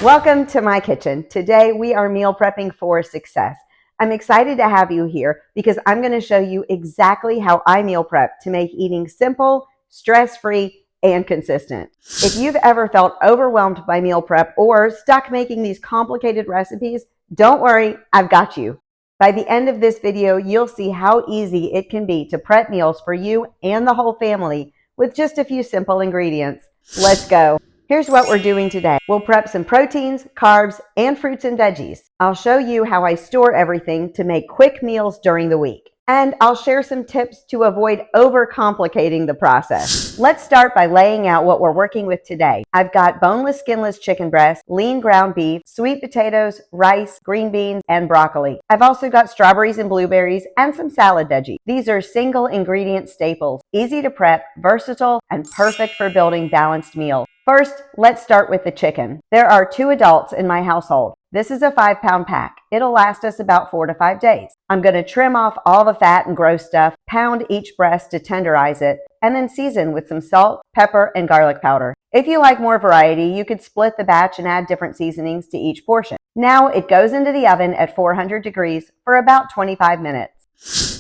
Welcome to my kitchen. Today we are meal prepping for success. I'm excited to have you here because I'm going to show you exactly how I meal prep to make eating simple, stress-free, and consistent. If you've ever felt overwhelmed by meal prep or stuck making these complicated recipes, don't worry, I've got you. By the end of this video, you'll see how easy it can be to prep meals for you and the whole family with just a few simple ingredients. Let's go. Here's what we're doing today. We'll prep some proteins, carbs, and fruits and veggies. I'll show you how I store everything to make quick meals during the week. And I'll share some tips to avoid overcomplicating the process. Let's start by laying out what we're working with today. I've got boneless, skinless chicken breast, lean ground beef, sweet potatoes, rice, green beans, and broccoli. I've also got strawberries and blueberries and some salad veggies. These are single ingredient staples, easy to prep, versatile, and perfect for building balanced meals. First, let's start with the chicken. There are 2 adults in my household. This is a 5-pound pack. It'll last us about 4 to 5 days. I'm going to trim off all the fat and gross stuff, pound each breast to tenderize it, and then season with some salt, pepper, and garlic powder. If you like more variety, you could split the batch and add different seasonings to each portion. Now it goes into the oven at 400 degrees for about 25 minutes.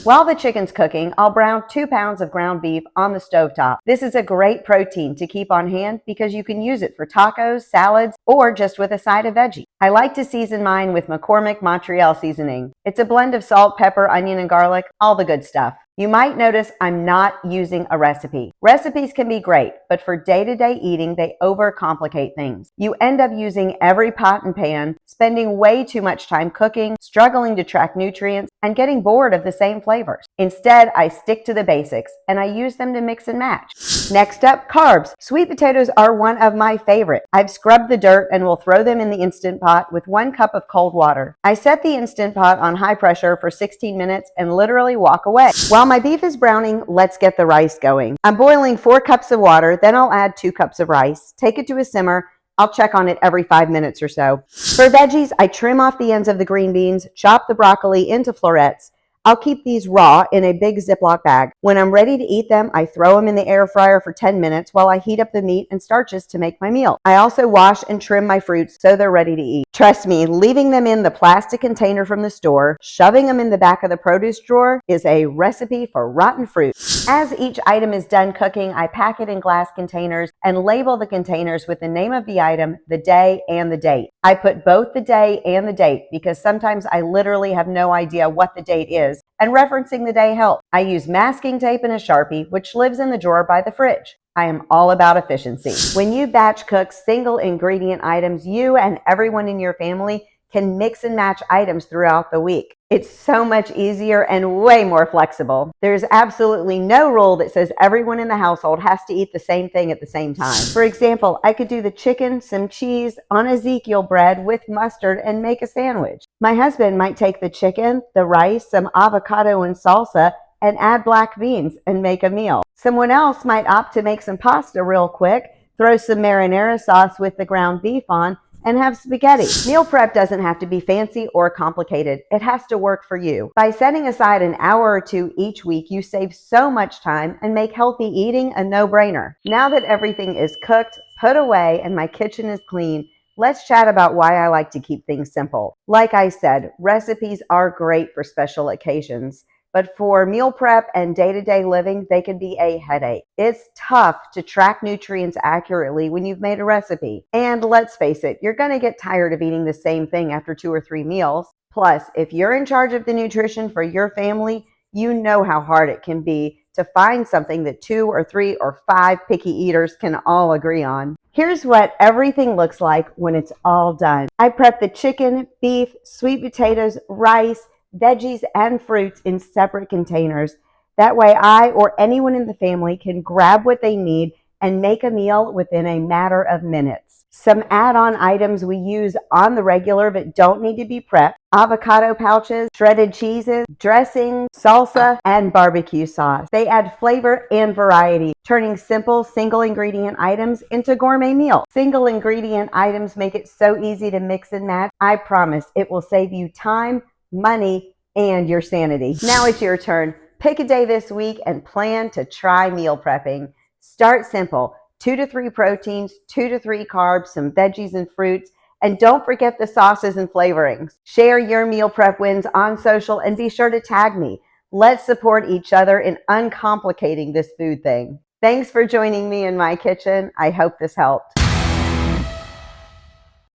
While the chicken's cooking, I'll brown 2 pounds of ground beef on the stovetop. This is a great protein to keep on hand because you can use it for tacos, salads, or just with a side of veggie. I like to season mine with McCormick Montreal seasoning. It's a blend of salt, pepper, onion, and garlic, all the good stuff. You might notice I'm not using a recipe. Recipes can be great, but for day-to-day eating, they overcomplicate things. You end up using every pot and pan, spending way too much time cooking, struggling to track nutrients, and getting bored of the same flavors. Instead, I stick to the basics, and I use them to mix and match. Next up, carbs. Sweet potatoes are one of my favorite. I've scrubbed the dirt and will throw them in the Instant Pot with 1 cup of cold water. I set the Instant Pot on high pressure for 16 minutes and literally walk away. While my beef is browning, let's get the rice going. I'm boiling 4 cups of water, then I'll add 2 cups of rice. Take it to a simmer. I'll check on it every 5 minutes or so. For veggies, I trim off the ends of the green beans, chop the broccoli into florets. I'll keep these raw in a big Ziploc bag. When I'm ready to eat them, I throw them in the air fryer for 10 minutes while I heat up the meat and starches to make my meal. I also wash and trim my fruits so they're ready to eat. Trust me, leaving them in the plastic container from the store, shoving them in the back of the produce drawer is a recipe for rotten fruit. As each item is done cooking, I pack it in glass containers and label the containers with the name of the item, the day, and the date. I put both the day and the date because sometimes I literally have no idea what the date is, and referencing the day helps. I use masking tape and a Sharpie, which lives in the drawer by the fridge. I am all about efficiency. When you batch cook single ingredient items, you and everyone in your family can mix and match items throughout the week. It's so much easier and way more flexible. There's absolutely no rule that says everyone in the household has to eat the same thing at the same time. For example, I could do the chicken, some cheese on Ezekiel bread with mustard and make a sandwich. My husband might take the chicken, the rice, some avocado and salsa, and add black beans and make a meal. Someone else might opt to make some pasta real quick, throw some marinara sauce with the ground beef on, and have spaghetti. Meal prep doesn't have to be fancy or complicated. It has to work for you. By setting aside an hour or 2 each week, you save so much time and make healthy eating a no-brainer. Now that everything is cooked, put away, and my kitchen is clean, let's chat about why I like to keep things simple. Like I said, recipes are great for special occasions, but for meal prep and day-to-day living, they can be a headache. It's tough to track nutrients accurately when you've made a recipe. And let's face it, you're going to get tired of eating the same thing after 2 or 3 meals. Plus, if you're in charge of the nutrition for your family, you know how hard it can be to find something that 2 or 3 or 5 picky eaters can all agree on. Here's what everything looks like when it's all done. I prep the chicken, beef, sweet potatoes, rice, veggies, and fruits in separate containers. That way I or anyone in the family can grab what they need and make a meal within a matter of minutes. Some add-on items we use on the regular but don't need to be prepped: avocado pouches, shredded cheeses, dressing, salsa, and barbecue sauce. They add flavor and variety, turning simple single ingredient items into gourmet meals. Single ingredient items make it so easy to mix and match. I promise it will save you time, money, and your sanity. Now it's your turn. Pick a day this week and plan to try meal prepping. Start simple. 2 to 3 proteins, 2 to 3 carbs, some veggies and fruits, And don't forget the sauces and flavorings. Share your meal prep wins on social and be sure to tag me. Let's support each other in uncomplicating this food thing. Thanks for joining me in my kitchen. I hope this helped.